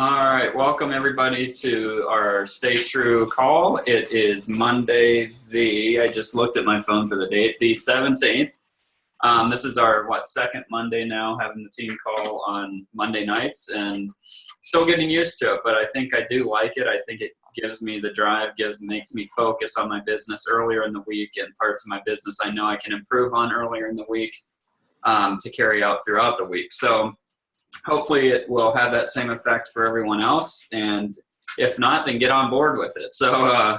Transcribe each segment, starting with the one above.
All right, welcome everybody to our Stay True call. It is Monday, I just looked at my phone for the date, the 17th. This is our, second Monday now, having the team call on Monday nights, and still getting used to it, but I think I do like it. I think it gives me the drive, makes me focus on my business earlier in the week, and parts of my business I know I can improve on earlier in the week to carry out throughout the week. So hopefully it will have that same effect for everyone else, and if not, then get on board with it. So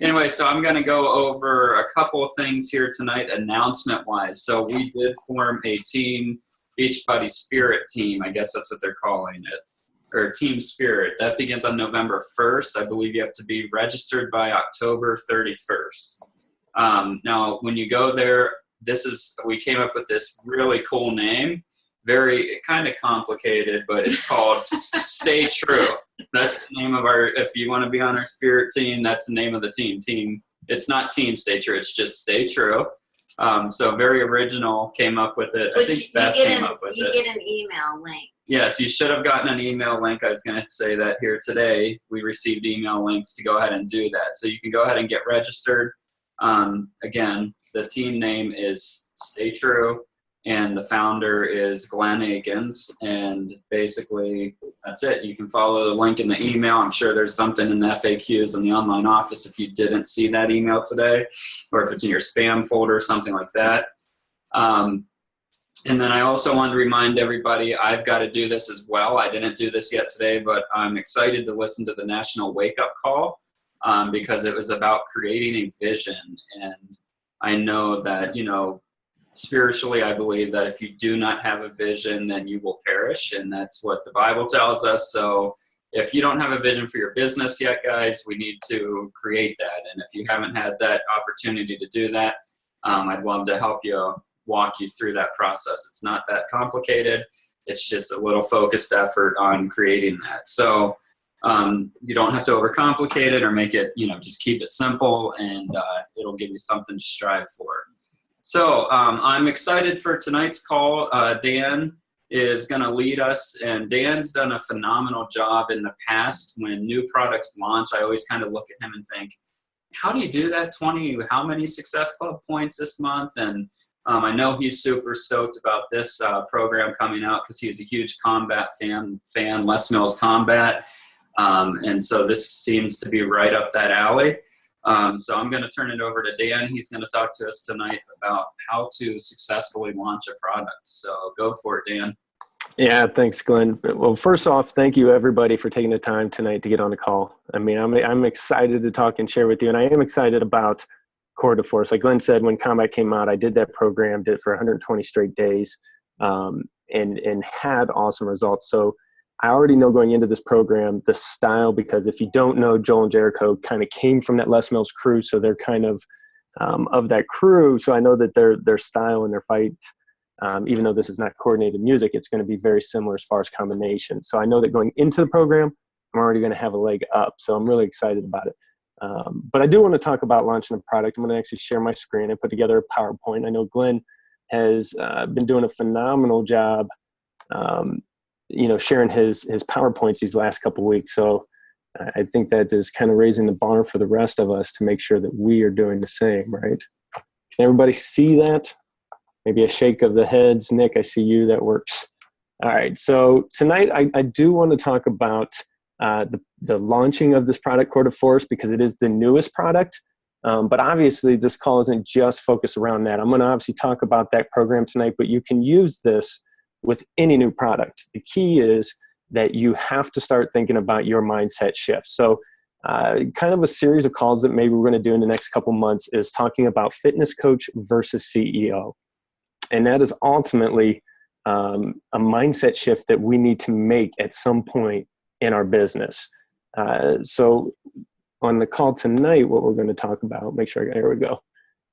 anyway, so I'm going to go over a couple of things here tonight announcement wise. So we did form a team, Beachbody Spirit team, I guess that's what they're calling it, or Team Spirit. That begins on November 1st. I believe you have to be registered by October 31st. Now when you go there, we came up with this really cool name. Very kind of complicated, but it's called Stay True. That's the name of if you want to be on our spirit team, that's the name of the team. It's not Team Stay True, it's just Stay True. So very original, came up with it. Which I think Beth came up with it. You get an email link. Yes, you should have gotten an email link. I was going to say that here today. We received email links to go ahead and do that. So you can go ahead and get registered. Again, the team name is Stay True, and the founder is Glenn Akins, and basically that's it. You can follow the link in the email. I'm sure there's something in the FAQs in the online office if you didn't see that email today, or if it's in your spam folder, something like that. And then I also wanted to remind everybody, I've got to do this as well. I didn't do this yet today, but I'm excited to listen to the National Wake Up Call because it was about creating a vision. And I know that, spiritually, I believe that if you do not have a vision, then you will perish, and that's what the Bible tells us. So if you don't have a vision for your business yet, guys, we need to create that. And if you haven't had that opportunity to do that, I'd love to help you walk you through that process. It's not that complicated. It's just a little focused effort on creating that. So you don't have to overcomplicate it or make it, just keep it simple, and it'll give you something to strive for. So I'm excited for tonight's call. Dan is going to lead us, and Dan's done a phenomenal job in the past. When new products launch, I always kind of look at him and think, how do you do that? How many Success Club points this month? And I know he's super stoked about this program coming out because he's a huge combat fan, Les Mills Combat. And so this seems to be right up that alley. So I'm going to turn it over to Dan. He's going to talk to us tonight about how to successfully launch a product. So go for it, Dan. Yeah, thanks, Glenn. Well, first off, thank you everybody for taking the time tonight to get on the call. I mean, I'm excited to talk and share with you, and I am excited about Core de Force. Like Glenn said, when Combat came out, I did that program, did it for 120 straight days, and had awesome results. So I already know going into this program the style, because if you don't know, Joel and Jericho kind of came from that Les Mills crew, so they're kind of that crew. So I know that their style and their fight, even though this is not coordinated music, it's going to be very similar as far as combination. So I know that going into the program, I'm already going to have a leg up. So I'm really excited about it. But I do want to talk about launching a product. I'm going to actually share my screen and put together a PowerPoint. I know Glenn has been doing a phenomenal job sharing his PowerPoints these last couple of weeks. So I think that is kind of raising the bar for the rest of us to make sure that we are doing the same, right? Can everybody see that? Maybe a shake of the heads. Nick, I see you. That works. All right. So tonight I do want to talk about the launching of this product, Core de Force, because it is the newest product. But obviously this call isn't just focused around that. I'm going to obviously talk about that program tonight, but you can use this with any new product. The key is that you have to start thinking about your mindset shift. So kind of a series of calls that maybe we're going to do in the next couple months is talking about fitness coach versus CEO. And that is ultimately a mindset shift that we need to make at some point in our business. So on the call tonight, what we're going to talk about, here we go.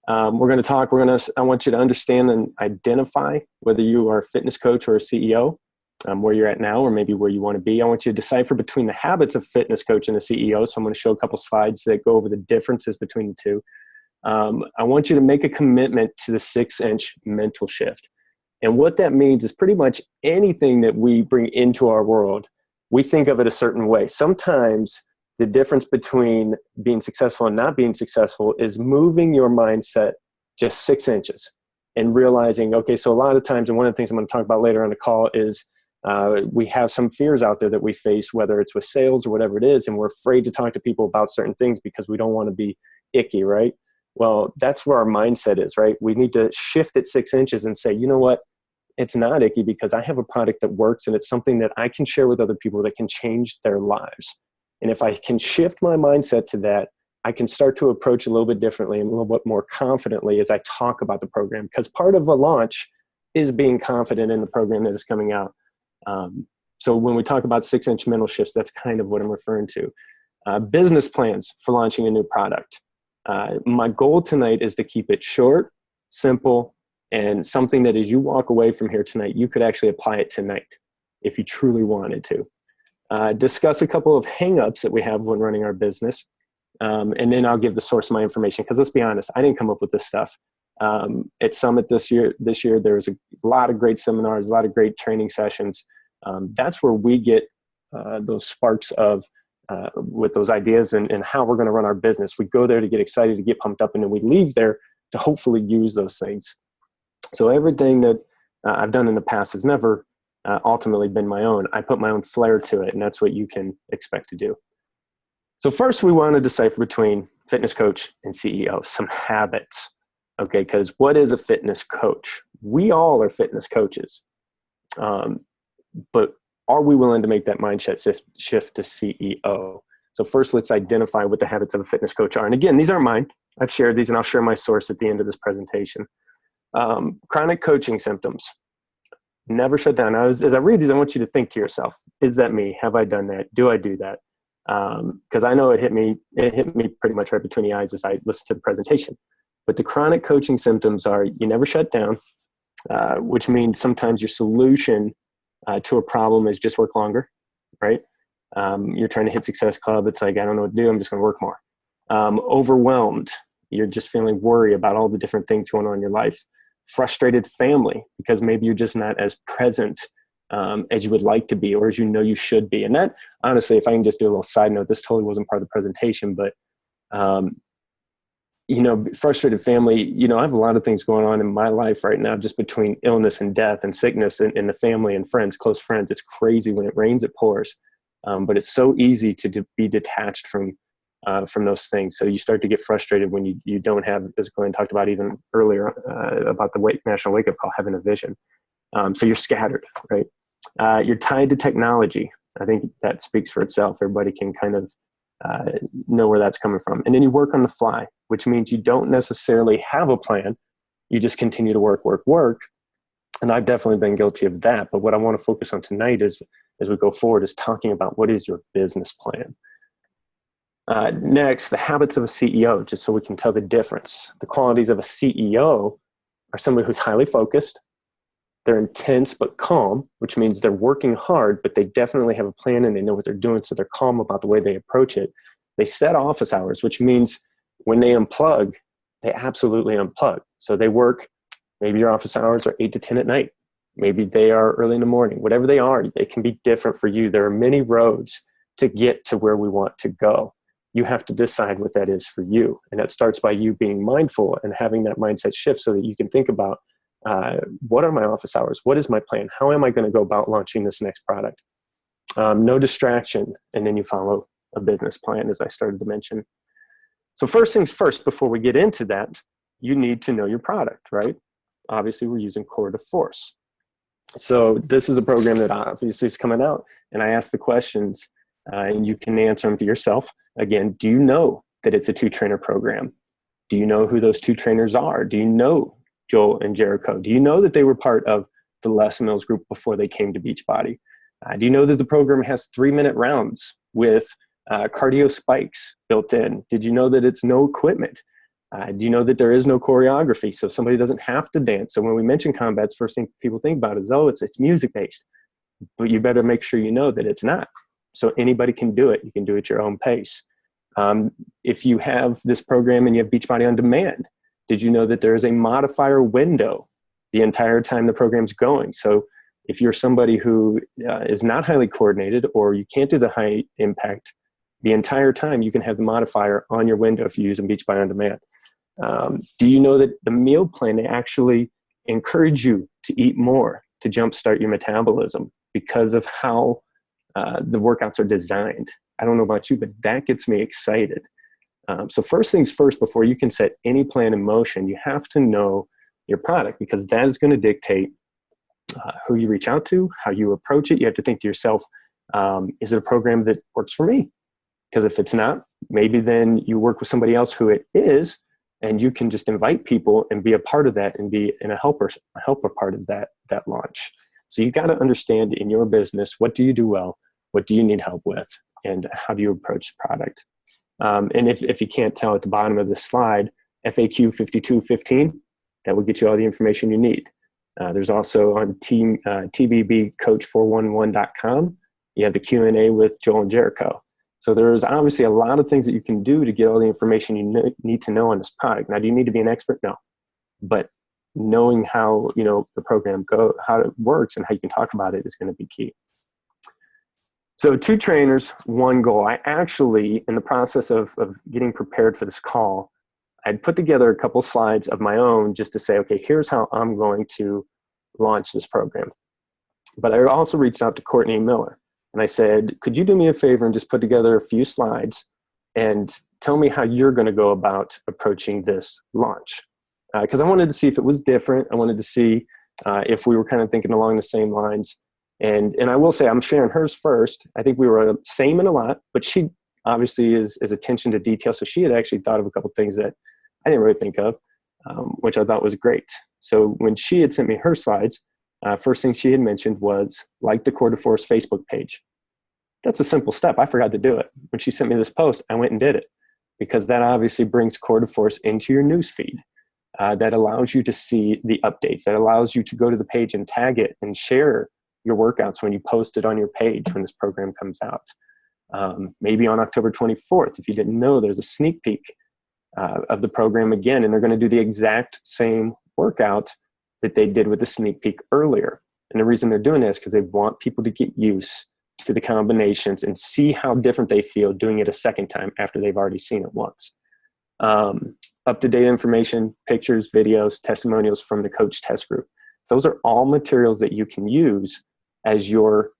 I want you to understand and identify whether you are a fitness coach or a CEO, where you're at now, or maybe where you want to be. I want you to decipher between the habits of fitness coach and a CEO. So I'm going to show a couple slides that go over the differences between the two. I want you to make a commitment to the 6-inch mental shift. And what that means is pretty much anything that we bring into our world we think of it a certain way. Sometimes the difference between being successful and not being successful is moving your mindset just 6 inches and realizing, okay, so a lot of times, and one of the things I'm going to talk about later on the call is we have some fears out there that we face, whether it's with sales or whatever it is, and we're afraid to talk to people about certain things because we don't want to be icky, right? Well, that's where our mindset is, right? We need to shift it 6 inches and say, you know what? It's not icky because I have a product that works and it's something that I can share with other people that can change their lives. And if I can shift my mindset to that, I can start to approach a little bit differently and a little bit more confidently as I talk about the program. Because part of a launch is being confident in the program that is coming out. So when we talk about 6-inch mental shifts, that's kind of what I'm referring to. Business plans for launching a new product. My goal tonight is to keep it short, simple, and something that as you walk away from here tonight, you could actually apply it tonight if you truly wanted to. Discuss a couple of hangups that we have when running our business. And then I'll give the source of my information, because let's be honest, I didn't come up with this stuff. At Summit this year, there was a lot of great seminars, a lot of great training sessions. That's where we get those sparks of with those ideas and how we're going to run our business. We go there to get excited, to get pumped up, and then we leave there to hopefully use those things. So everything that I've done in the past has never ultimately been my own. I put my own flair to it, and that's what you can expect to do. So first, we want to decipher between fitness coach and CEO, some habits, okay? Because what is a fitness coach? We all are fitness coaches, but are we willing to make that mindset shift to CEO? So first, let's identify what the habits of a fitness coach are. And again, these aren't mine. I've shared these, and I'll share my source at the end of this presentation. Chronic coaching symptoms. Never shut down. Now, as I read these, I want you to think to yourself, is that me? Have I done that? Do I do that? Because I know it hit me pretty much right between the eyes as I listened to the presentation. But the chronic coaching symptoms are you never shut down, which means sometimes your solution to a problem is just work longer, right? You're trying to hit Success Club. It's like, I don't know what to do. I'm just going to work more. Overwhelmed. You're just feeling worry about all the different things going on in your life. Frustrated family, because maybe you're just not as present as you would like to be, or as you know you should be. And that, honestly, if I can just do a little side note, this totally wasn't part of the presentation, but frustrated family, I have a lot of things going on in my life right now, just between illness and death and sickness and the family and friends, close friends. It's crazy. When it rains, it pours. But it's so easy to be detached from those things. So you start to get frustrated when you don't have, as Glenn talked about even earlier, about the National Wake Up Call, having a vision. So you're scattered, right? You're tied to technology. I think that speaks for itself. Everybody can kind of know where that's coming from. And then you work on the fly, which means you don't necessarily have a plan. You just continue to work. And I've definitely been guilty of that. But what I want to focus on tonight is, as we go forward, is talking about what is your business plan. Next, the habits of a CEO, just so we can tell the difference. The qualities of a CEO are somebody who's highly focused. They're intense but calm, which means they're working hard, but they definitely have a plan and they know what they're doing, so they're calm about the way they approach it. They set office hours, which means when they unplug, they absolutely unplug. So they work, maybe your office hours are 8 to 10 at night. Maybe they are early in the morning. Whatever they are, it can be different for you. There are many roads to get to where we want to go. You have to decide what that is for you. And that starts by you being mindful and having that mindset shift so that you can think about what are my office hours? What is my plan? How am I going to go about launching this next product? No distraction. And then you follow a business plan, as I started to mention. So first things first, before we get into that, you need to know your product, right? Obviously, we're using Core to Force. So this is a program that obviously is coming out. And I ask the questions and you can answer them to yourself. Again, do you know that it's a 2-trainer program? Do you know who those 2 trainers are? Do you know Joel and Jericho? Do you know that they were part of the Les Mills group before they came to Beachbody? Do you know that the program has 3-minute rounds with cardio spikes built in? Did you know that it's no equipment? Do you know that there is no choreography? So somebody doesn't have to dance. So when we mention combats, first thing people think about is, oh, it's music-based. But you better make sure you know that it's not. So anybody can do it. You can do it at your own pace. If you have this program and you have Beachbody On Demand, did you know that there is a modifier window the entire time the program's going? So if you're somebody who is not highly coordinated, or you can't do the high impact the entire time, you can have the modifier on your window if you use a Beach Buy on Demand. Do you know that the meal plan, they actually encourage you to eat more to jumpstart your metabolism because of how the workouts are designed? I don't know about you, but that gets me excited. So first things first, before you can set any plan in motion, you have to know your product, because that is going to dictate who you reach out to, how you approach it. You have to think to yourself, is it a program that works for me? Because if it's not, maybe then you work with somebody else who it is, and you can just invite people and be a part of that and be a helper part of that launch. So you got to understand in your business, what do you do well? What do you need help with? And how do you approach the product? And if you can't tell at the bottom of this slide, FAQ 5215, that will get you all the information you need. There's also on tbbcoach411.com, you have the Q&A with Joel and Jericho. So there's obviously a lot of things that you can do to get all the information you need to know on this product. Now, do you need to be an expert? No. But knowing how, the program how it works and how you can talk about it is going to be key. So 2 trainers, 1 goal. I actually, in the process of getting prepared for this call, I'd put together a couple slides of my own just to say, okay, here's how I'm going to launch this program. But I also reached out to Courtney Miller, and I said, could you do me a favor and just put together a few slides and tell me how you're going to go about approaching this launch? Because I wanted to see if it was different. I wanted to see if we were kind of thinking along the same lines. And I will say, I'm sharing hers first. I think we were same in a lot, but she obviously is attention to detail. So she had actually thought of a couple things that I didn't really think of, which I thought was great. So when she had sent me her slides, first thing she had mentioned was like the Core de Force Facebook page. That's a simple step. I forgot to do it. When she sent me this post, I went and did it, because that obviously brings Core de Force into your news feed. That allows you to see the updates. That allows you to go to the page and tag it and share your workouts when you post it on your page when this program comes out. Maybe on October 24th, if you didn't know, there's a sneak peek of the program again, and they're going to do the exact same workout that they did with the sneak peek earlier. And the reason they're doing this is because they want people to get used to the combinations and see how different they feel doing it a second time after they've already seen it once. Up-to-date information, pictures, videos, testimonials from the coach test group. Those are all materials that you can use as you're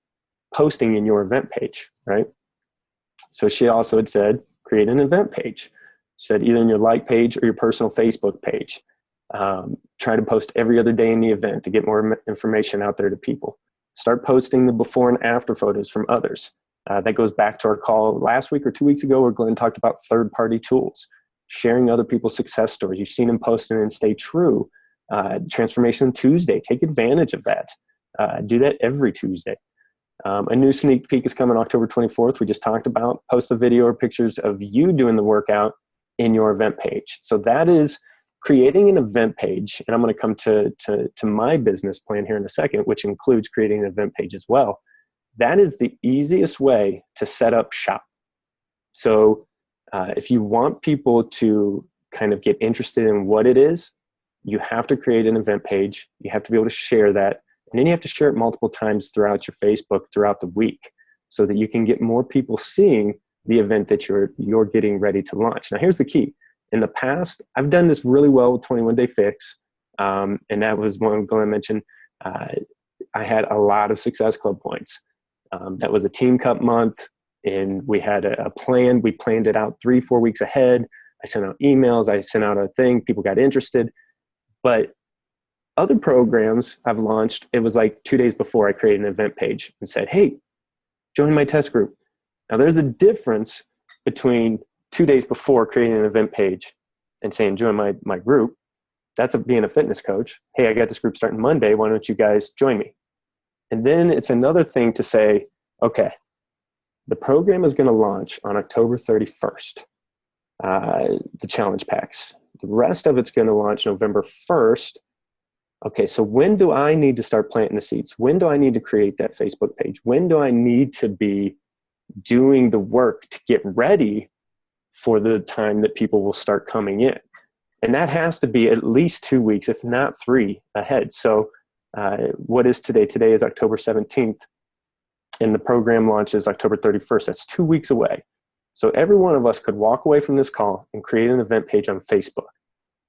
posting in your event page, right? So she also had said, create an event page. She said either in your like page or your personal Facebook page. Try to post every other day in the event to get more information out there to people. Start posting the before and after photos from others. That goes back to our call last week or 2 weeks ago where Glenn talked about third-party tools, sharing other people's success stories. You've seen him posting and stay true. Transformation Tuesday, take advantage of that. Do that every Tuesday. A new sneak peek is coming October 24th. We just talked about. Post a video or pictures of you doing the workout in your event page. So that is creating an event page. And I'm going to come to my business plan here in a second, which includes creating an event page as well. That is the easiest way to set up shop. So if you want people to kind of get interested in what it is, you have to create an event page. You have to be able to share that. And then you have to share it multiple times throughout your Facebook throughout the week so that you can get more people seeing the event that you're getting ready to launch. Now, here's the key. In the past, I've done this really well with 21 Day Fix. And that was one I'm going to mention. I had a lot of Success Club points. That was a Team Cup month, and we had a plan. We planned it out 3-4 weeks ahead. I sent out emails. I sent out a thing. People got interested. But other programs I've launched, it was like 2 days before I created an event page and said, hey, join my test group. Now there's a difference between 2 days before creating an event page and saying, join my group. That's being a fitness coach. Hey, I got this group starting Monday. Why don't you guys join me? And then it's another thing to say, okay, the program is going to launch on October 31st, the challenge packs. The rest of it's going to launch November 1st. Okay, so when do I need to start planting the seeds? When do I need to create that Facebook page? When do I need to be doing the work to get ready for the time that people will start coming in? And that has to be at least 2 weeks, if not 3, ahead. So What is today? Today is October 17th, and the program launches October 31st. That's 2 weeks away. So every one of us could walk away from this call and create an event page on Facebook.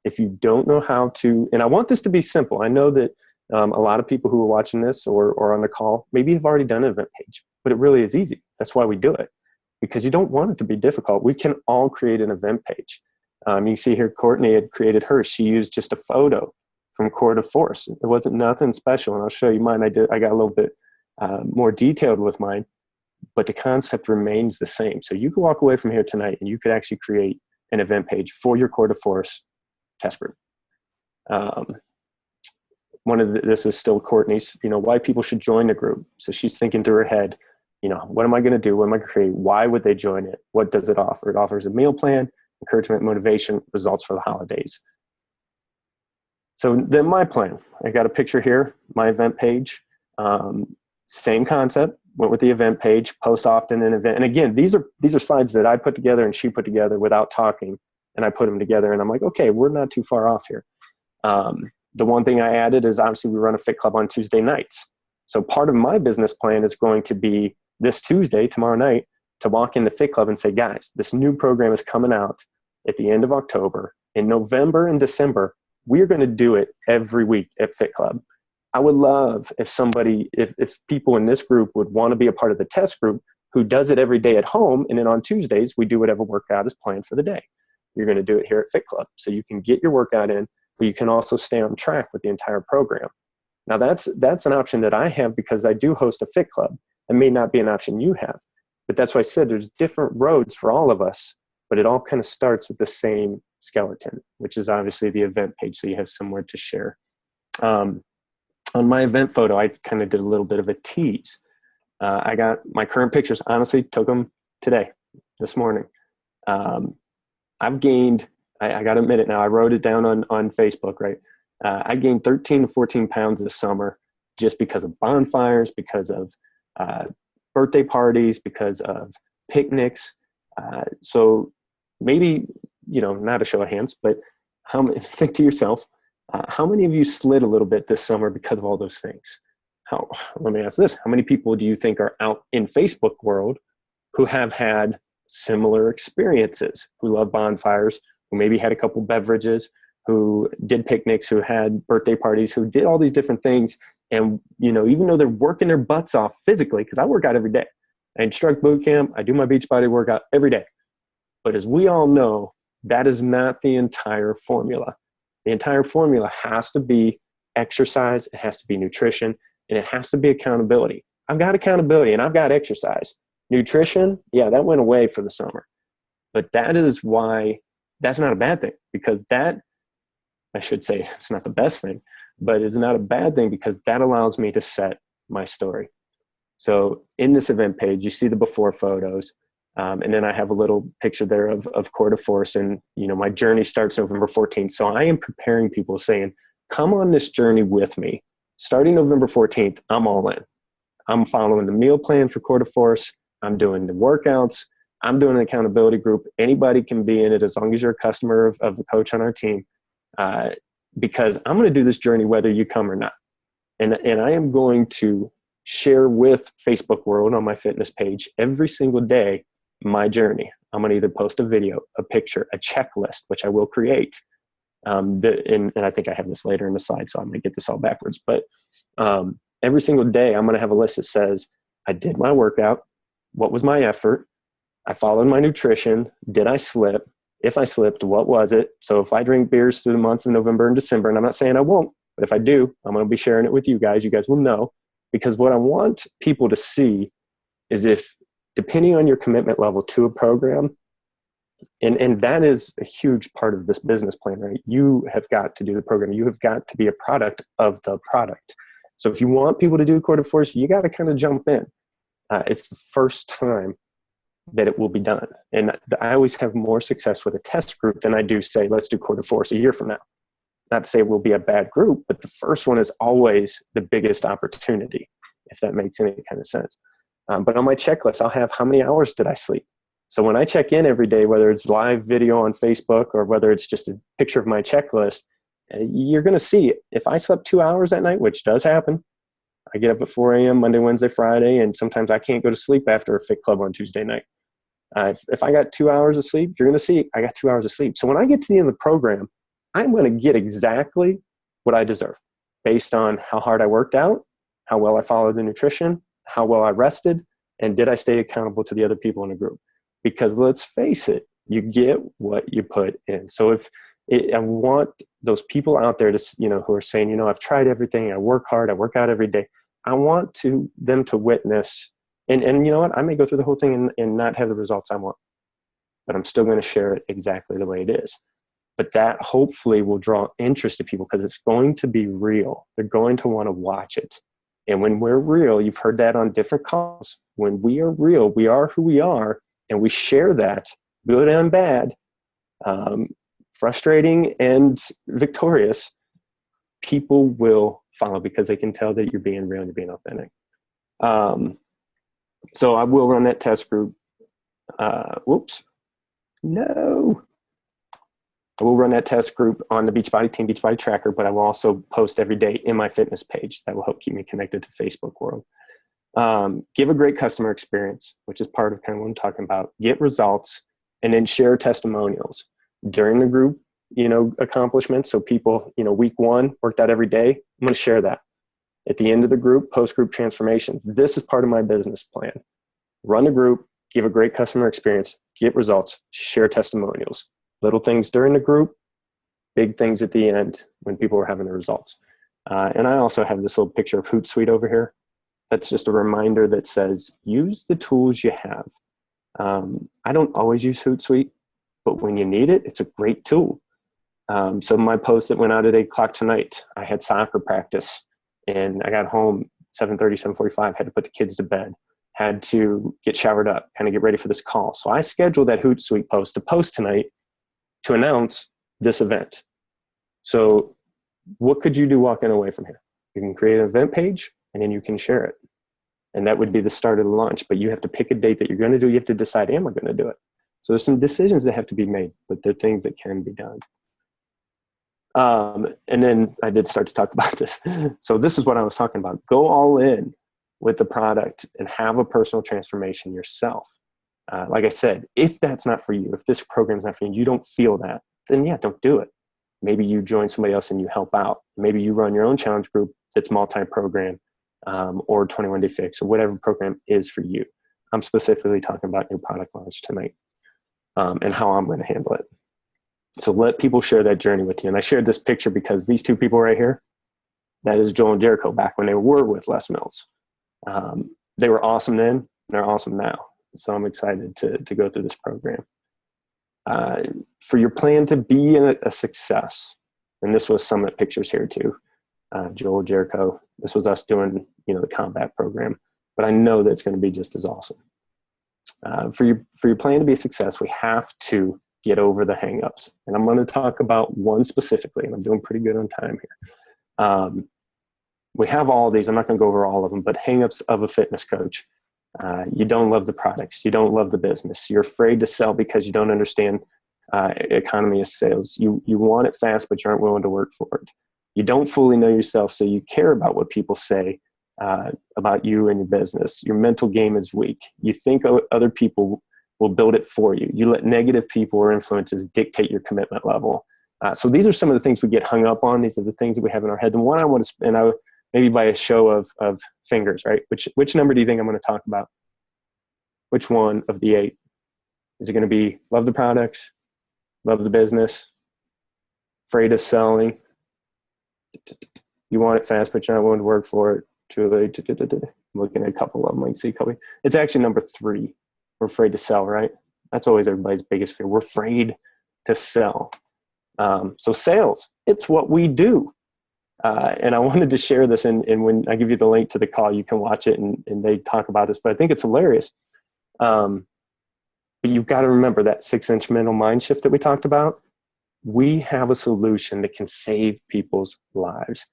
If you don't know how to, and I want this to be simple. I know that a lot of people who are watching this or on the call, maybe have already done an event page, but it really is easy. That's why we do it, because you don't want it to be difficult. We can all create an event page. You see here, Courtney had created hers. She used just a photo from Core to Force. It wasn't nothing special, and I'll show you mine. I got a little bit more detailed with mine, but the concept remains the same. So you can walk away from here tonight and you could actually create an event page for your Core to Force test group. This is still Courtney's, why people should join the group. So she's thinking through her head, what am I going to do? What am I going to create? Why would they join it? What does it offer? It offers a meal plan, encouragement, motivation, results for the holidays. So then my plan, I got a picture here, my event page, same concept, went with the event page, post often an event. And again, these are slides that I put together and she put together without talking, and I put them together and I'm like, okay, we're not too far off here. The one thing I added is obviously we run a Fit Club on Tuesday nights. So part of my business plan is going to be this Tuesday, tomorrow night, to walk in the Fit Club and say, guys, this new program is coming out at the end of October. In November and December, we're going to do it every week at Fit Club. I would love if people in this group would want to be a part of the test group who does it every day at home. And then on Tuesdays, we do whatever workout is planned for the day. You're going to do it here at Fit Club. So you can get your workout in, but you can also stay on track with the entire program. Now that's an option that I have because I do host a Fit Club. It may not be an option you have, but that's why I said there's different roads for all of us, but it all kind of starts with the same skeleton, which is obviously the event page. So you have somewhere to share. On my event photo, I kind of did a little bit of a tease. I got my current pictures, honestly, took them this morning. I've gained, I got to admit it now, I wrote it down on Facebook, right? I gained 13 to 14 pounds this summer just because of bonfires, because of birthday parties, because of picnics. So maybe, not a show of hands, but think to yourself, how many of you slid a little bit this summer because of all those things? Let me ask this. How many people do you think are out in Facebook world who have had similar experiences, who love bonfires, who maybe had a couple beverages, who did picnics, who had birthday parties, who did all these different things? And, even though they're working their butts off physically, because I work out every day. I instruct boot camp. I do my beach body workout every day. But as we all know, that is not the entire formula. The entire formula has to be exercise, it has to be nutrition, and it has to be accountability. I've got accountability and I've got exercise. Nutrition, yeah, that went away for the summer. But that is why that's not a bad thing, because that, I should say, it's not the best thing, but it's not a bad thing because that allows me to set my story. So in this event page, you see the before photos. And then I have a little picture there of Core to Force, and my journey starts November 14th. So I am preparing people, saying, come on this journey with me. Starting November 14th, I'm all in. I'm following the meal plan for Core to Force. I'm doing the workouts. I'm doing an accountability group. Anybody can be in it as long as you're a customer of the coach on our team, because I'm going to do this journey whether you come or not. And I am going to share with Facebook World on my fitness page every single day my journey. I'm going to either post a video, a picture, a checklist, which I will create. And I think I have this later in the slide, so I'm going to get this all backwards. But every single day, I'm going to have a list that says, I did my workout. What was my effort? I followed my nutrition. Did I slip? If I slipped, what was it? So if I drink beers through the months of November and December, and I'm not saying I won't, but if I do, I'm going to be sharing it with you guys. You guys will know, because what I want people to see is if, depending on your commitment level to a program, and that is a huge part of this business plan, right? You have got to do the program. You have got to be a product of the product. So if you want people to do Core to Force, you got to kind of jump in. It's the first time that it will be done. And I always have more success with a test group than I do say, let's do Core to Force a year from now. Not to say it will be a bad group, but the first one is always the biggest opportunity, if that makes any kind of sense. But on my checklist, I'll have how many hours did I sleep? So when I check in every day, whether it's live video on Facebook or whether it's just a picture of my checklist, you're going to see if I slept 2 hours at night, which does happen. I get up at 4 a.m. Monday, Wednesday, Friday, and sometimes I can't go to sleep after a fit club on Tuesday night. If I got 2 hours of sleep, you're going to see I got 2 hours of sleep. So when I get to the end of the program, I'm going to get exactly what I deserve based on how hard I worked out, how well I followed the nutrition, how well I rested, and did I stay accountable to the other people in the group? Because let's face it, you get what you put in. So I want those people out there to, who are saying, I've tried everything. I work hard. I work out every day. I want them to witness. And you know what? I may go through the whole thing and not have the results I want, but I'm still going to share it exactly the way it is. But that hopefully will draw interest to people because it's going to be real. They're going to want to watch it. And when we're real, you've heard that on different calls. When we are real, we are who we are, and we share that, good and bad, frustrating and victorious, people will follow because they can tell that you're being real and you're being authentic. So I will run that test group. I will run that test group on the Beachbody Team Beachbody Tracker, but I will also post every day in my fitness page. That will help keep me connected to Facebook world. Give a great customer experience, which is part of kind of what I'm talking about. Get results, and then share testimonials during the group, accomplishments. So people, week 1 worked out every day. I'm going to share that. At the end of the group, post-group transformations. This is part of my business plan. Run the group, give a great customer experience, get results, share testimonials. Little things during the group, big things at the end when people are having the results. And I also have this little picture of Hootsuite over here. That's just a reminder that says, use the tools you have. I don't always use Hootsuite, but when you need it, it's a great tool. So my post that went out at 8 o'clock tonight, I had soccer practice and I got home 7:30, 7:45, had to put the kids to bed, had to get showered up, kind of get ready for this call. So I scheduled that Hootsuite post to post tonight to announce this event. So what could you do walking away from here? You can create an event page and then you can share it. And that would be the start of the launch, but you have to pick a date that you're going to do. You have to decide, am I going to do it? So there's some decisions that have to be made, but they're things that can be done. And then I did start to talk about this. So this is what I was talking about. Go all in with the product and have a personal transformation yourself. Like I said, if that's not for you, if this program's not for you, you don't feel that, then yeah, don't do it. Maybe you join somebody else and you help out. Maybe you run your own challenge group that's multi-program, or 21 Day Fix, or whatever program is for you. I'm specifically talking about your product launch tonight, and how I'm going to handle it. So let people share that journey with you. And I shared this picture because these two people right here, that is Joel and Jericho back when they were with Les Mills. They were awesome then, and they're awesome now. So I'm excited to go through this program. For your plan to be a success, and this was Summit pictures here too, Joel, Jericho, this was us doing, the combat program, but I know that it's going to be just as awesome. For your plan to be a success, we have to get over the hangups. And I'm going to talk about one specifically, and I'm doing pretty good on time here. We have all these, I'm not going to go over all of them, but hangups of a fitness coach. You don't love the products. You don't love the business. You're afraid to sell because you don't understand economy of sales. You want it fast, but you aren't willing to work for it. You don't fully know yourself, so you care about what people say about you and your business. Your mental game is weak. You think other people will build it for you. You let negative people or influences dictate your commitment level. So these are some of the things we get hung up on. These are the things that we have in our head. And one I want to spend out maybe by a show of fingers, right? Which number do you think I'm going to talk about? Which one of the 8? Is it going to be love the products, love the business, afraid of selling? You want it fast, but you're not willing to work for it. Too late. I'm looking at a couple of them. I can see a couple. It's actually number 3. We're afraid to sell, right? That's always everybody's biggest fear. We're afraid to sell. So sales, it's what we do. And I wanted to share this, and when I give you the link to the call, you can watch it, and they talk about this, but I think it's hilarious. But you've got to remember that 6-inch mental mind shift that we talked about. We have a solution that can save people's lives.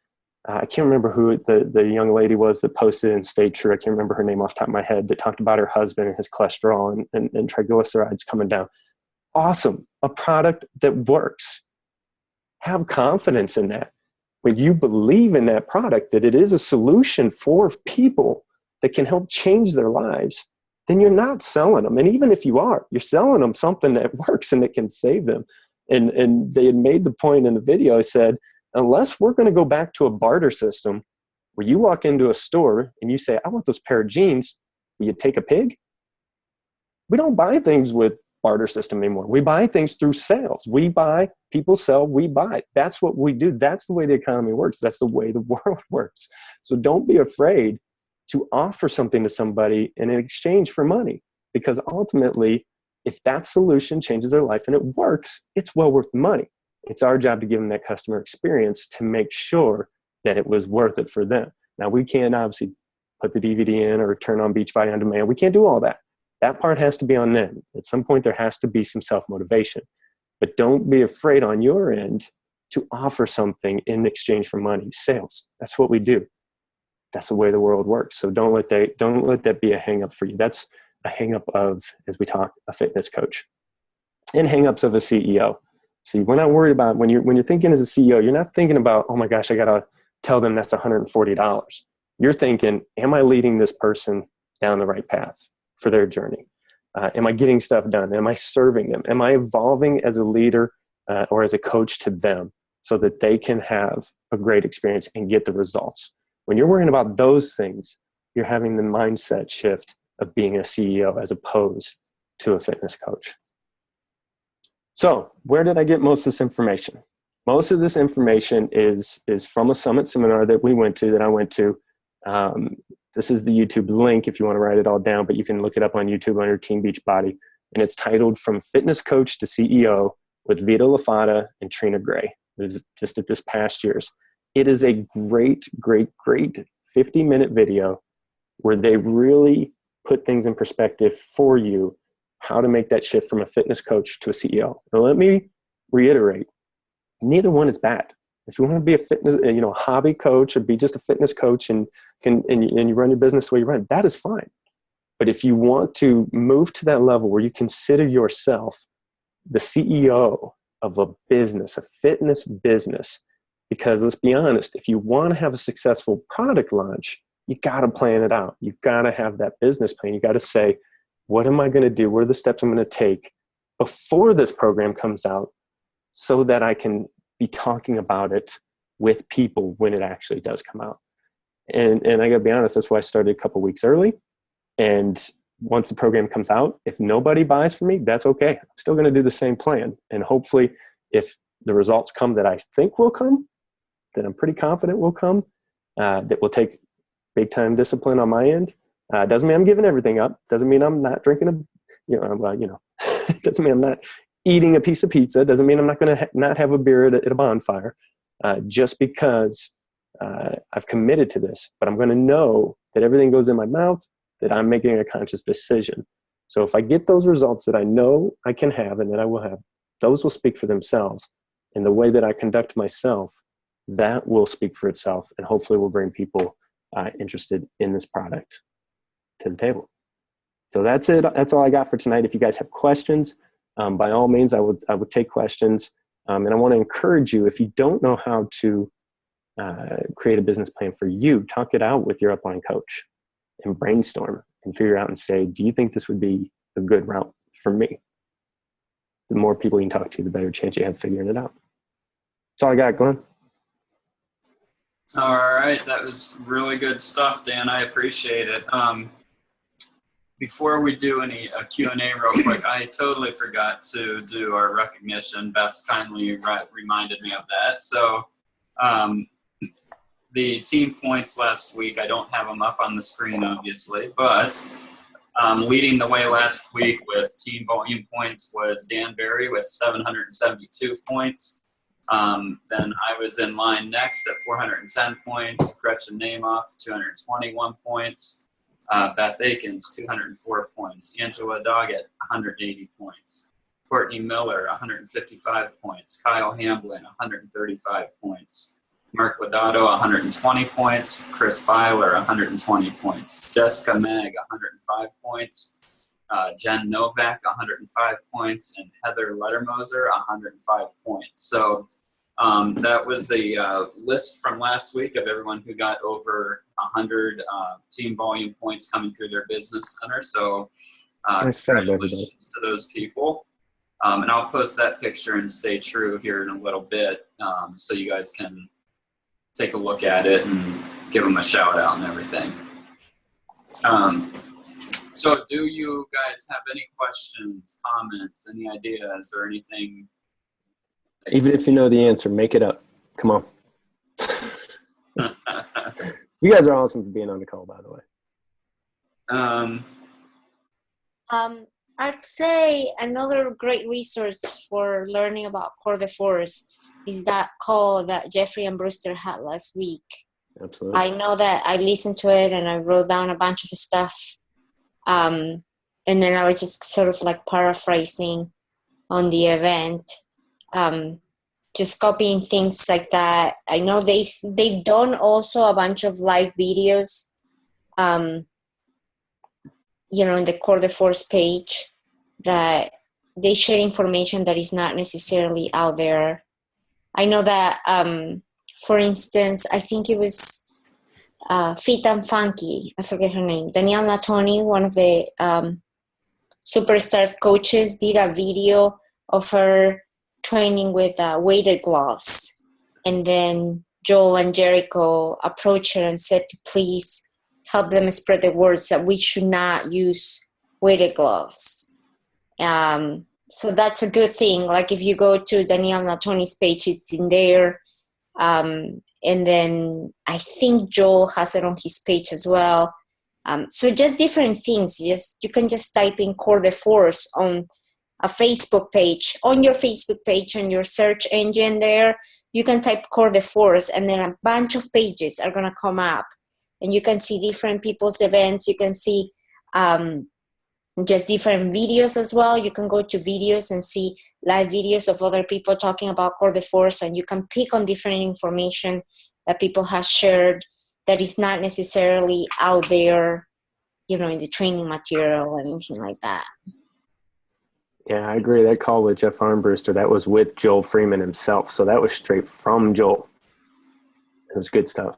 I can't remember who the young lady was that posted and stayed true. I can't remember her name off the top of my head, that talked about her husband and his cholesterol and triglycerides coming down. Awesome. A product that works. Have confidence in that. When you believe in that product, that it is a solution for people that can help change their lives, then you're not selling them. And even if you are, you're selling them something that works and that can save them. And they had made the point in the video, I said, unless we're going to go back to a barter system where you walk into a store and you say, I want those pair of jeans, will you take a pig? We don't buy things with barter system anymore. We buy things through sales. We buy, people sell, we buy. That's what we do. That's the way the economy works. That's the way the world works. So don't be afraid to offer something to somebody in exchange for money, because ultimately, if that solution changes their life and it works, it's well worth the money. It's our job to give them that customer experience to make sure that it was worth it for them. Now, we can't obviously put the DVD in or turn on Beachbody on demand. We can't do all that. That part has to be on them. At some point, there has to be some self-motivation. But don't be afraid on your end to offer something in exchange for money. Sales, that's what we do. That's the way the world works. So don't let that be a hang-up for you. That's a hang-up of, as we talk, a fitness coach. And hang-ups of a CEO. See, we're not worried about, when you're thinking as a CEO, you're not thinking about, oh my gosh, I got to tell them that's $140. You're thinking, am I leading this person down the right path for their journey? Am I getting stuff done? Am I serving them? Am I evolving as a leader or as a coach to them so that they can have a great experience and get the results? When you're worrying about those things, you're having the mindset shift of being a CEO as opposed to a fitness coach. So where did I get most of this information? Most of this information is from a summit seminar that I went to. This is the YouTube link if you want to write it all down, but you can look it up on YouTube under Team Beachbody. And it's titled From Fitness Coach to CEO with Vita Lafata and Trina Gray. This is just at this past year's. It is a great 50-minute video where they really put things in perspective for you, how to make that shift from a fitness coach to a CEO. Now, let me reiterate, neither one is bad. If you want to be a fitness, hobby coach or be just a fitness coach and you run your business the way you run, that is fine. But if you want to move to that level where you consider yourself the CEO of a business, a fitness business, because let's be honest, if you want to have a successful product launch, you got to plan it out. You've got to have that business plan. You got to say, what am I going to do? What are the steps I'm going to take before this program comes out so that I can be talking about it with people when it actually does come out? And I got to be honest, that's why I started a couple weeks early. And once the program comes out, if nobody buys from me, that's okay. I'm still going to do the same plan. And hopefully, if the results come that I think will come, that I'm pretty confident will come, that will take big time discipline on my end. Doesn't mean I'm giving everything up. Doesn't mean I'm not drinking doesn't mean I'm not eating a piece of pizza. Doesn't mean I'm not going to not have a beer at a bonfire, just because I've committed to this. But I'm going to know that everything goes in my mouth, that I'm making a conscious decision. So if I get those results that I know I can have and that I will have, those will speak for themselves. And the way that I conduct myself, that will speak for itself, and hopefully will bring people interested in this product to the table. So that's it. That's all I got for tonight. If you guys have questions, by all means, I would take questions. And I want to encourage you, if you don't know how to create a business plan for you, talk it out with your upline coach and brainstorm and figure out and say, do you think this would be a good route for me? The more people you can talk to, the better chance you have of figuring it out. That's all I got, Glenn. All right, that was really good stuff, Dan. I appreciate it. Before we do a Q&A real quick, I totally forgot to do our recognition. Beth kindly reminded me of that. So the team points last week, I don't have them up on the screen, obviously, but leading the way last week with team volume points was Dan Bahry with 772 points. Then I was in line next at 410 points. Gretchen Namath, 221 points. Beth Akins, 204 points. Angela Doggett, 180 points. Courtney Miller, 155 points. Kyle Hamblin, 135 points. Mark Lodato, 120 points. Chris Byler, 120 points. Jessica Mag, 105 points. Jen Novak, 105 points. And Heather Lettermoser, 105 points. So That was the list from last week of everyone who got over 100 team volume points coming through their business center. So Nice job, everybody. congratulations to those people. And I'll post that picture and stay true here in a little bit, so you guys can take a look at it and give them a shout out and everything. So do you guys have any questions, comments, any ideas, or anything? Even if you know the answer, make it up. Come on. You guys are awesome for being on the call, by the way. I'd say another great resource for learning about Core de Force is that call that Jeffrey and Brewster had last week. Absolutely. I know that I listened to it and I wrote down a bunch of stuff. And then I was just sort of like paraphrasing on the event, just copying things like that. I know they've done also a bunch of live videos, in the Core de Force page, that they share information that is not necessarily out there. I know that, for instance, I think it was Fit and Funky, I forget her name, Danielle Natoni, one of the Superstars coaches, did a video of her training with weighted gloves. And then Joel and Jericho approached her and said to please help them spread the words that we should not use weighted gloves. So that's a good thing. Like if you go to Danielle Natoni's page, it's in there. And then I think Joel has it on his page as well. So just different things. You can just type in Core de Force on a Facebook page. On your Facebook page, on your search engine there, you can type Core de Force, and then a bunch of pages are going to come up. And you can see different people's events. You can see just different videos as well. You can go to videos and see live videos of other people talking about Core de Force, and you can pick on different information that people have shared that is not necessarily out there, in the training material or anything like that. Yeah, I agree. That call with Jeff Armbruster, that was with Joel Freeman himself. So that was straight from Joel. It was good stuff.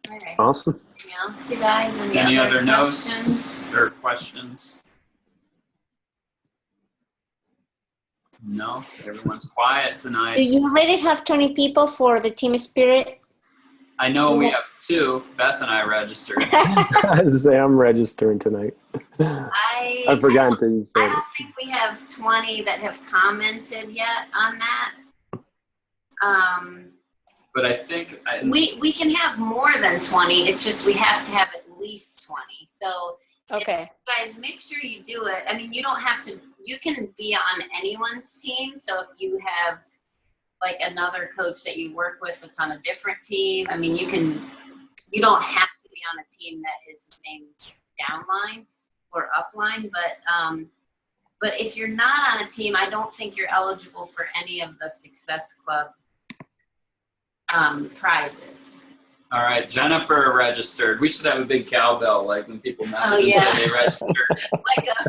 All right. Awesome. Yeah. So guys, Any other notes or questions? No, everyone's quiet tonight. Do you already have 20 people for the Team Spirit? I know we have 2. Beth and I registered. I was say I'm registering tonight. I forgot until you said I it. don't think we have 20 that have commented yet on that. But I think we can have more than 20. It's just we have to have at least 20. So Okay. guys, make sure you do it. I mean, you don't have to. You can be on anyone's team. So if you have like another coach that you work with that's on a different team, I mean, you don't have to be on a team that is the same downline or upline. But if you're not on a team, I don't think you're eligible for any of the Success Club prizes. All right, Jennifer registered. We should have a big cowbell, like when people message and yeah. say they registered.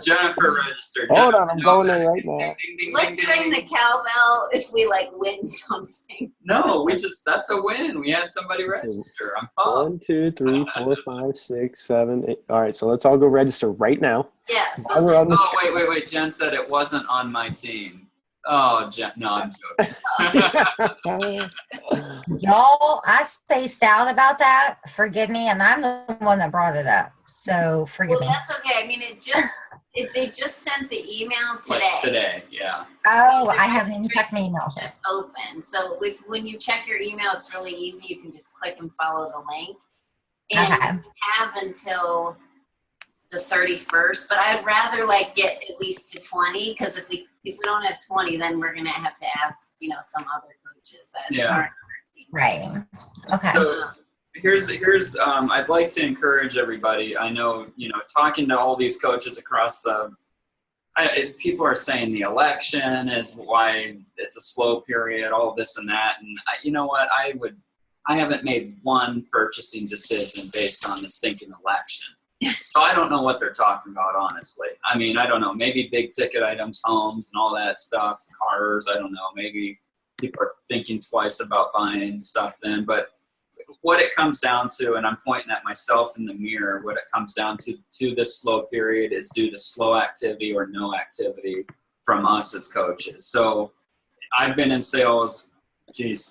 Jennifer registered. Hold Jennifer, on, I'm going there right now. Ding, ding, ding, Let's ding, ring ding. the cowbell if we win something. No, that's a win. We had somebody register. I'm pumped. 1, 2, 3, 4, 5, 6, 7, 8. All right, so let's all go register right now. Yeah. While we're on this- Oh, wait. Jen said it wasn't on my team. Oh, Jen, no, I'm joking. Y'all, I spaced out about that. Forgive me, and I'm the one that brought it up. So forgive Well, me. that's okay. I mean, they just sent the email today. Like today, yeah. Oh, I haven't even checked my email. Just open. So when you check your email, it's really easy. You can just click and follow the link. And Okay. you have until the 31st, but I'd rather get at least to 20, because if we don't have 20, then we're gonna have to ask some other coaches that Yeah. aren't on our team. Right. Okay. So here's I'd like to encourage everybody. I know, talking to all these coaches across people are saying the election is why it's a slow period, all this and that. And you know what? I haven't made one purchasing decision based on the stinking election. So I don't know what they're talking about, honestly. I mean, I don't know. Maybe big ticket items, homes and all that stuff, cars. I don't know. Maybe people are thinking twice about buying stuff then. But what it comes down to, and I'm pointing at myself in the mirror, what it comes down to this slow period is due to slow activity or no activity from us as coaches. So I've been in sales,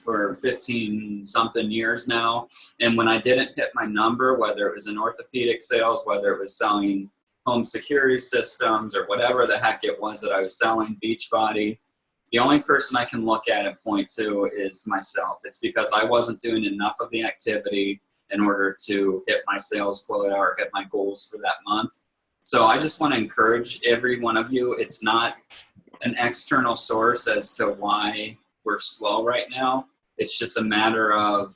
for 15 something years now. And when I didn't hit my number, whether it was in orthopedic sales, whether it was selling home security systems or whatever the heck it was that I was selling, Beachbody, the only person I can look at and point to is myself. It's because I wasn't doing enough of the activity in order to hit my sales quota or hit my goals for that month. So I just want to encourage every one of you. It's not an external source as to why we're slow right now. It's just a matter of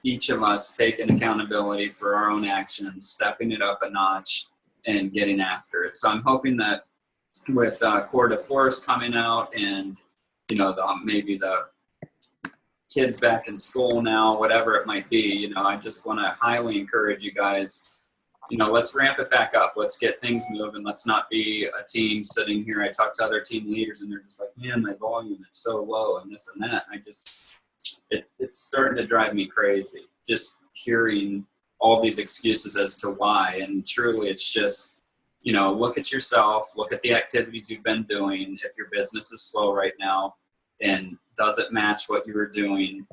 each of us taking accountability for our own actions, stepping it up a notch, and getting after it. So I'm hoping that with Coeur de Forest coming out and, maybe the kids back in school now, whatever it might be, I just want to highly encourage you guys, let's ramp it back up. Let's get things moving. Let's not be a team sitting here. I talk to other team leaders and they're just like, man, my volume is so low and this and that. It's starting to drive me crazy just hearing all these excuses as to why. And truly it's just, look at yourself, look at the activities you've been doing. If your business is slow right now and does it match what you were doing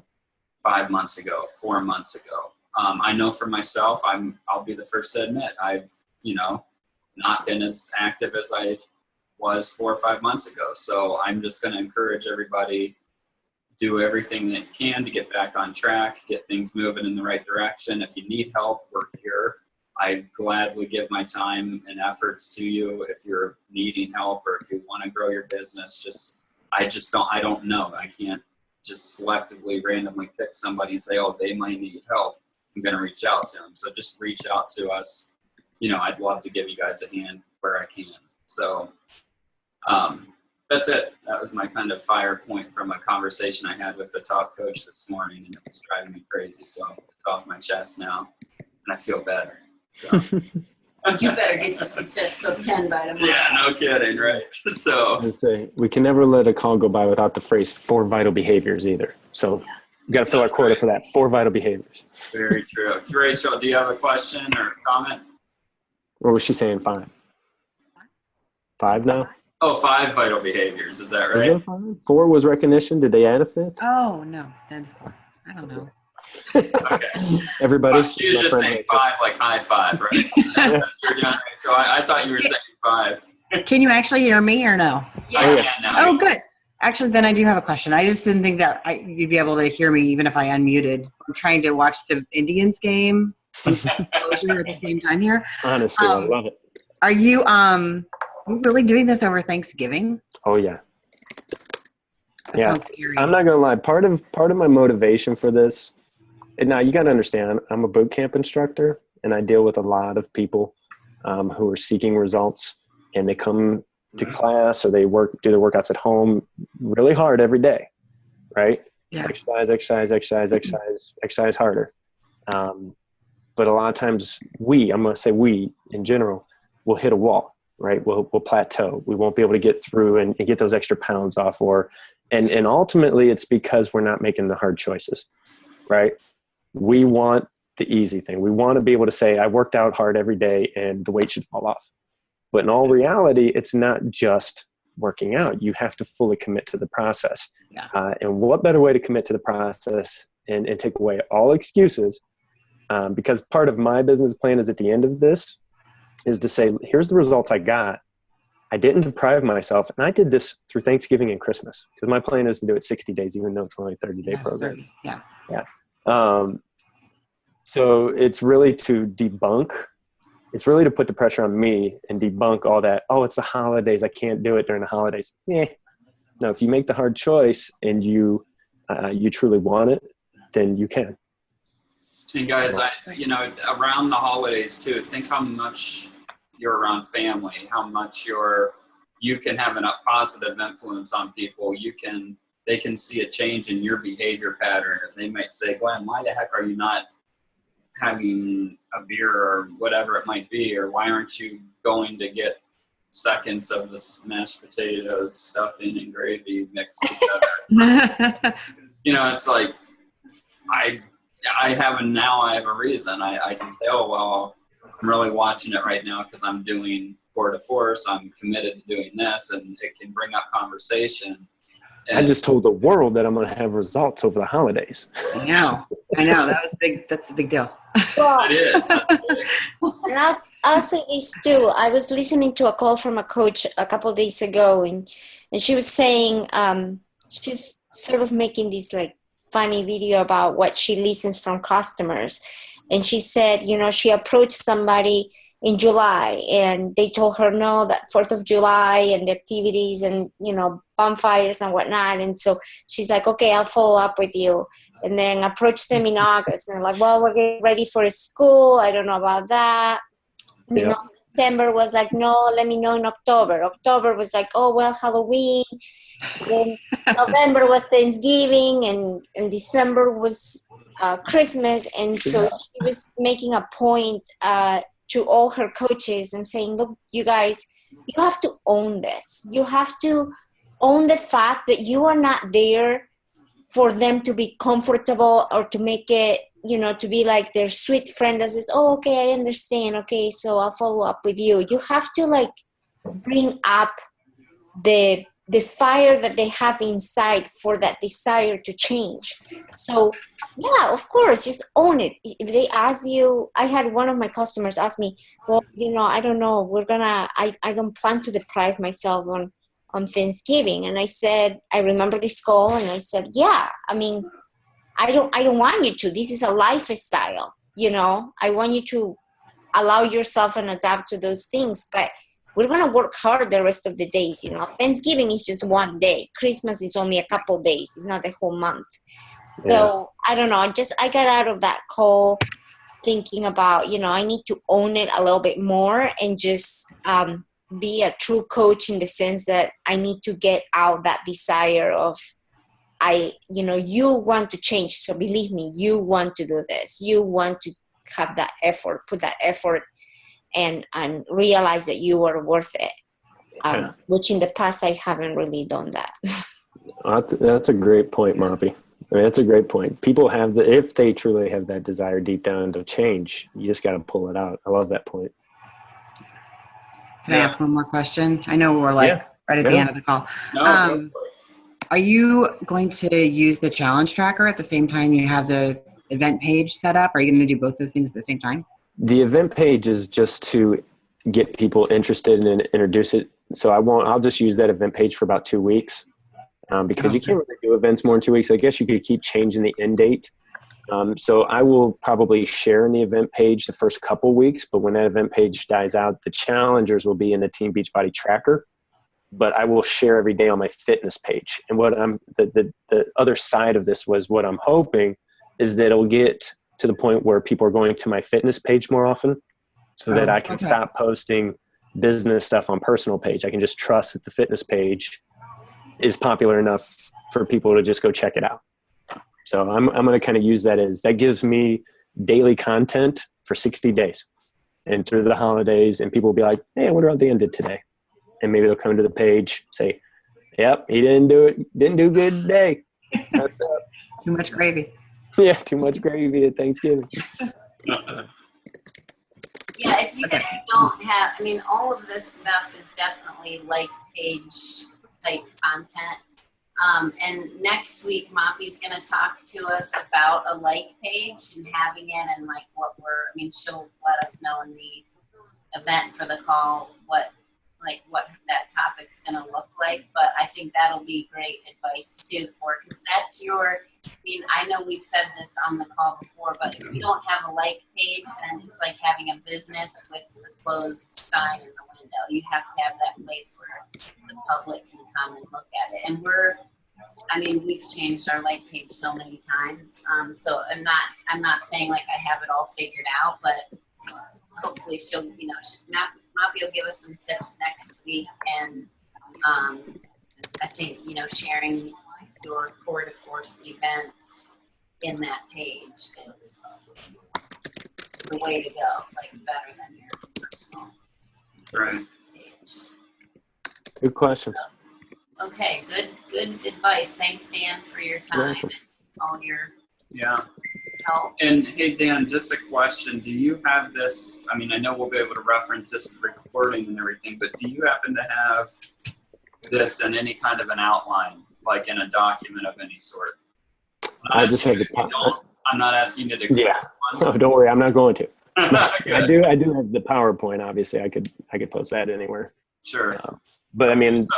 5 months ago, 4 months ago? I know for myself, I'll be the first to admit I've, not been as active as I was 4 or 5 months ago. So I'm just going to encourage everybody, do everything that you can to get back on track, get things moving in the right direction. If you need help, we're here. I gladly give my time and efforts to you. If you're needing help or if you want to grow your business, I don't know. I can't just selectively, randomly pick somebody and say, oh, they might need help. I'm going to reach out to them. So just reach out to us. I'd love to give you guys a hand where I can. So that's it. That was my kind of fire point from a conversation I had with the top coach this morning, and it was driving me crazy. So it's off my chest now, and I feel better. So You better get to Success Club 10 by tomorrow. yeah, no kidding, right? So we can never let a call go by without the phrase 4 vital behaviors either. So we got to fill our quota for that. 4 vital behaviors. Very true. Rachel, do you have a question or comment? Or was she saying 5? 5 now? Oh, 5 vital behaviors. Is that Is right? it 5? 4 was recognition. Did they add a 5th? Oh, no. That's 4. I don't know. Okay. Everybody? She was just saying 5, like high 5, right? That's what you're doing, Rachel. I thought you were saying 5. Can you actually hear me or no? Yeah. yes. Now. Oh, good. Actually, then I do have a question. I just didn't think that you'd be able to hear me even if I unmuted. I'm trying to watch the Indians game and exposure at the same time here. Honestly, I love it. Are you really doing this over Thanksgiving? Oh, yeah. That sounds scary. I'm not going to lie. Part of my motivation for this, and now you got to understand, I'm a boot camp instructor, and I deal with a lot of people who are seeking results, and they come to class or they do their workouts at home really hard every day, right? Yeah. Exercise harder. But a lot of times I'm going to say we in general will hit a wall, right? We'll plateau. We won't be able to get through and get those extra pounds off, and ultimately it's because we're not making the hard choices, right? We want the easy thing. We want to be able to say, I worked out hard every day and the weight should fall off. But in all reality, it's not just working out. You have to fully commit to the process. Yeah. And what better way to commit to the process and take away all excuses? Because part of my business plan is at the end of this is to say, here's the results I got. I didn't deprive myself. And I did this through Thanksgiving and Christmas because my plan is to do it 60 days, even though it's only a 30-day program. 30. Yeah. Yeah. So it's really to debunk. It's really to put the pressure on me and debunk all that. Oh, it's the holidays. I can't do it during the holidays. No, if you make the hard choice and you truly want it, then you can. And guys, around the holidays too, think how much you're around family, how much you can have a positive influence on people. They can see a change in your behavior pattern. They might say, Glenn, why the heck are you not having a beer or whatever it might be, or why aren't you going to get seconds of this mashed potatoes, stuffing, and gravy mixed together? You know, it's like I have a reason. I can say, oh well, I'm really watching it right now because I'm doing tour de force. I'm committed to doing this, and it can bring up conversation. And I just told the world that I'm going to have results over the holidays. I know. That was big. That's a big deal. Well, it is. That's big. and I'll say this too. I was listening to a call from a coach a couple of days ago, and she was saying she's sort of making this like funny video about what she listens from customers. And she said, you know, she approached somebody in July and they told her no, that 4th of July and the activities and, you know, bonfires and whatnot. And so she's like, okay, I'll follow up with you. And then approached them in August and like, well, we're getting ready for school. I don't know about that. You know, September was like, no, let me know in October. October was like, oh, well, Halloween. Then November was Thanksgiving and December was Christmas. And so she was making a point to all her coaches and saying, look, you guys, you have to own this. You have to own the fact that you are not there for them to be comfortable or to make it, you know, to be like their sweet friend that says, oh, okay, I understand. Okay, so I'll follow up with you. You have to like bring up the fire that they have inside for that desire to change. So yeah, of course, just own it. If they ask you, I had one of my customers ask me, well, you know, I don't know, I don't plan to deprive myself on Thanksgiving. And I said, I remember this call and I said, yeah, I mean, I don't want you to. This is a lifestyle, you know. I want you to allow yourself and adapt to those things. But we're going to work hard the rest of the days, you know. Thanksgiving is just one day. Christmas is only a couple days. It's not the whole month. Yeah. So I don't know. I got out of that call thinking about, you know, I need to own it a little bit more and just be a true coach in the sense that I need to get out that desire of, you want to change. So believe me, you want to do this. You want to have that effort, put that effort and realize that you are worth it. Which in the past, I haven't really done that. That's a great point, Moppy. I mean, that's a great point. People have if they truly have that desire deep down to change, you just got to pull it out. I love that point. Can I ask one more question? I know we're right at the end of the call. No, are you going to use the challenge tracker at the same time you have the event page set up? Are you going to do both those things at the same time? The event page is just to get people interested and introduce it. So I'll just use that event page for about 2 weeks because you can't really do events more than 2 weeks. I guess you could keep changing the end date. So I will probably share in the event page the first couple weeks, but when that event page dies out, the challengers will be in the Team Beachbody tracker, but I will share every day on my fitness page. And what the other side of this was what I'm hoping is that it'll get to the point where people are going to my fitness page more often so that I can stop posting business stuff on personal page. I can just trust that the fitness page is popular enough for people to just go check it out. So I'm going to kind of use that gives me daily content for 60 days and through the holidays, and people will be like, hey, I wonder how Dan did today. And maybe they'll come to the page, say, yep, he didn't do good today. Messed up. Too much gravy. Yeah, too much gravy at Thanksgiving. Yeah, if you guys don't have, I mean, all of this stuff is definitely like page type content. And next week, Moppy's going to talk to us about a like page and having it and like she'll let us know in the event for the call what that topic's going to look like. But I think that'll be great advice too because that's I know we've said this on the call before, but if you don't have a like page, then it's like having a business with a closed sign in the window. You have to have that place where the public can come and look at it. And we've changed our like page so many times. So I'm not saying like I have it all figured out, but hopefully she'll, Moppy will give us some tips next week. And I think, sharing your tour de force events in that page is the way to go, like better than your personal Right. page. Good questions. Okay, good advice. Thanks, Dan, for your time welcome. and all your Yeah. help. And hey, Dan, just a question. Do you have this? I mean, I know we'll be able to reference this recording and everything, but do you happen to have this in any kind of an outline, like in a document of any sort? I just have the. I'm not asking you to do Yeah. one. No, don't worry. I'm not going to. I Good. do have the PowerPoint. Obviously, I could post that anywhere. Sure. But I mean, So,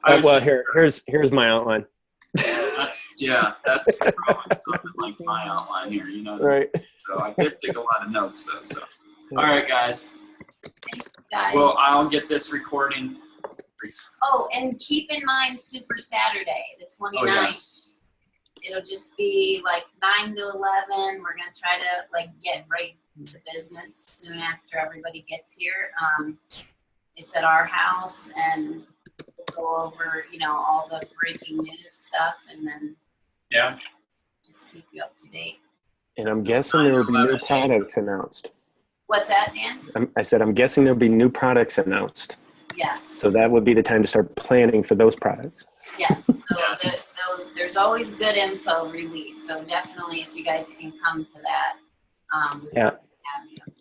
I was well, just- here's my outline. that's probably something like my outline here, you know. Right. So I did take a lot of notes though. So, all right, guys. Guys. Well, I'll get this recording. Oh, and keep in mind Super Saturday, the 29th. Oh, yes. It'll just be like 9 to 11. We're gonna try to like get right into business soon after everybody gets here. It's at our house, and we'll go over, you know, all the breaking news stuff, and then Yeah. just keep you up to date. And I'm guessing there will be new products announced. What's that, Dan? I said I'm guessing there'll be new products announced. Yes. So that would be the time to start planning for those products. Yes. So Yes. there's always good info released. So definitely, if you guys can come to that, we'd Yeah. love to have you.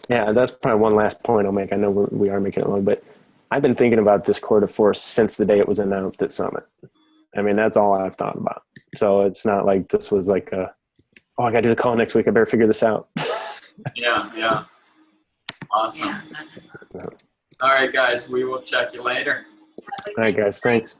Yeah, that's probably one last point I'll make. I know we are making it long, but I've been thinking about this Core de Force since the day it was announced at Summit. I mean, that's all I've thought about. So it's not like this was like I got to do the call next week. I better figure this out. Yeah. Awesome. Yeah. All right, guys. We will check you later. All right, guys. Thanks.